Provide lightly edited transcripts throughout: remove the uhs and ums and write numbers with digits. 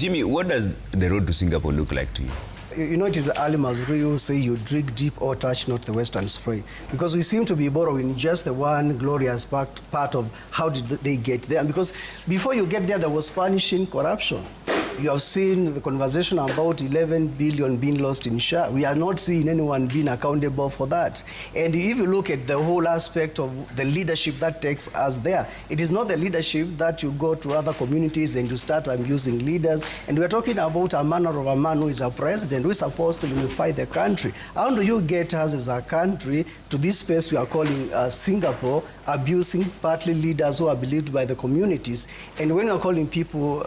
Jimmie, what does the road to Singapore look like to you? You know, it is Ali Mazrui who say you dig deep or touch not the western spray. Because we seem to be borrowing just the one glorious part of how did they get there. And because before you get there was punishing corruption. You have seen the conversation about 11 billion being lost in SHA. We are not seeing anyone being accountable for that. And if you look at the whole aspect of the leadership that takes us there, it is not the leadership that you go to other communities and you start abusing leaders. And we're talking about a manner of a man who is a president, who is supposed to unify the country. How do you get us as a country to this space we are calling Singapore, abusing partly leaders who are believed by the communities? And when you're calling people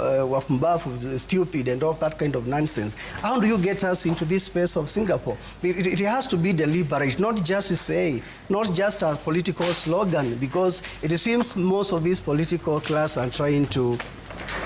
stupid and all that kind of nonsense, how do you get us into this space of Singapore? It has to be deliberate, not just a say, not just a political slogan, because it seems most of this political class are trying to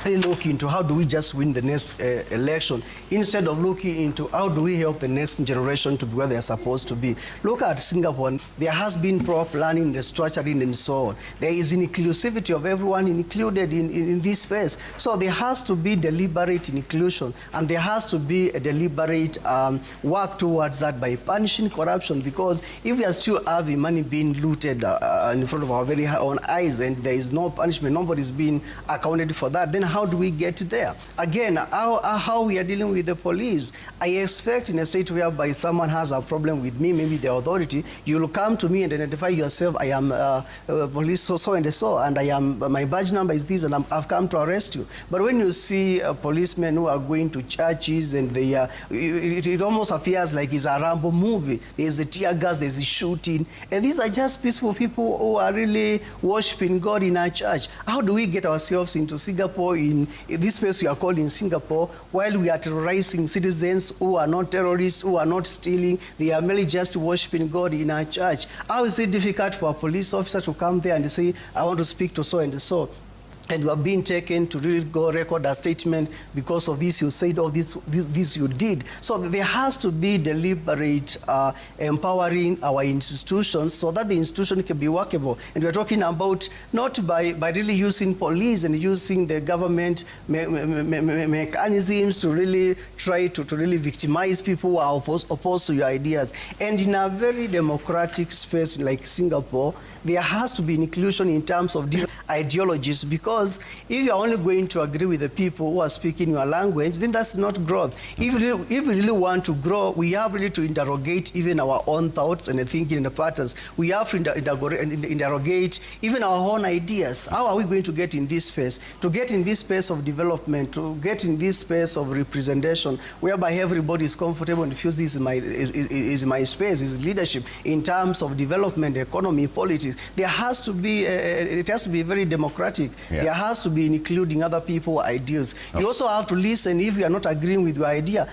look into how do we just win the next election, instead of looking into how do we help the next generation to be where they're supposed to be. Look at Singapore. There has been proper planning, the structuring, and so on. There is inclusivity of everyone included in this space. So there has to be deliberate inclusion, and there has to be a deliberate work towards that by punishing corruption, because if we are still having money being looted in front of our very own eyes and there is no punishment, nobody's being accounted for that, then how do we get there? Again, how we are dealing with the police. I expect in a state whereby someone has a problem with me, maybe the authority, you will come to me and identify yourself. I am police so and so, and I am, my badge number is this, and I've come to arrest you. But when you see policemen who are going to churches and they are, it almost appears like it's a Rambo movie. There's a tear gas, there's a shooting, and these are just peaceful people who are really worshiping God in our church. How do we get ourselves into Singapore, in this space we are calling Singapore, while we are terrorizing citizens who are not terrorists, who are not stealing, they are merely just worshiping God in our church? How is it difficult for a police officer to come there and say, I want to speak to so and so? And you are being taken to really go record a statement because of this you said, or this you did. So there has to be deliberate empowering our institutions so that the institution can be workable. And we're talking about not by really using police and using the government mechanisms to really try to really victimize people who are opposed to your ideas. And in a very democratic space like Singapore, there has to be inclusion in terms of different ideologies, because if you're only going to agree with the people who are speaking your language, then that's not growth. If we really want to grow, we have really to interrogate even our own thoughts and the thinking and the patterns. We have to interrogate even our own ideas. How are we going to get in this space? To get in this space of development, to get in this space of representation, whereby everybody is comfortable and feels this is my space, is leadership in terms of development, economy, politics. There has to be, it has to be very democratic. Yeah. There has to be including other people's ideas. Okay. You also have to listen if you are not agreeing with your idea.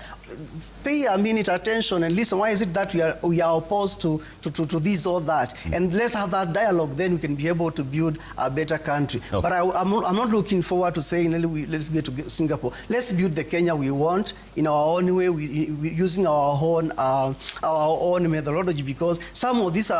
Pay a minute attention and listen. Why is it that we are opposed to this or that? And let's have that dialogue. Then we can be able to build a better country. Okay. But I'm not looking forward to saying let's get to Singapore. Let's build the Kenya we want in our own way, using our own methodology, because some of these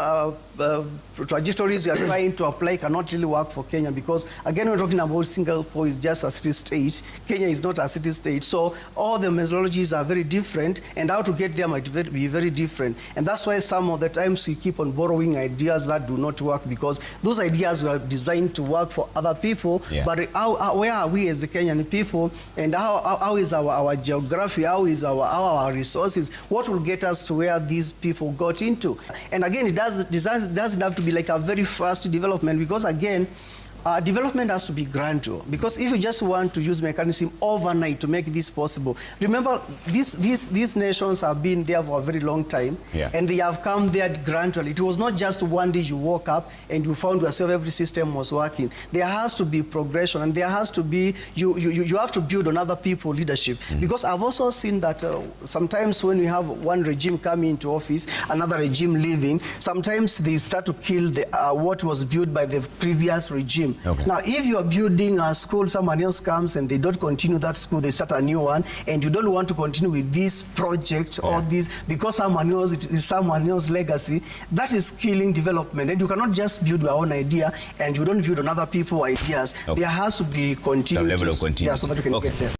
trajectories we are trying to apply cannot really work for Kenya, because again we're talking about Singapore is just a city state. Kenya is not a city state. So all the methodologies are very different, and how to get there might be very different. And that's why some of the times we keep on borrowing ideas that do not work, because those ideas were designed to work for other people. Yeah. But where are we as the Kenyan people, and how is our geography, how is our resources, what will get us to where these people got into? And again, it doesn't have to be like a very fast development, because again, development has to be gradual, because if you just want to use mechanism overnight to make this possible, remember these nations have been there for a very long time. Yeah. And they have come there gradually. It was not just one day you woke up and you found yourself every system was working. There has to be progression, and there has to be, you have to build on other people's leadership. Because I've also seen that sometimes when we have one regime coming into office, another regime leaving, sometimes they start to kill what was built by the previous regime. Okay. Now, if you are building a school, someone else comes and they don't continue that school, they start a new one, and you don't want to continue with this project or this because someone else, it is someone else's legacy, that is killing development. And you cannot just build your own idea and you don't build on other people's ideas. Okay. There has to be continuity. Level of continuity. Yeah, so that you can get there.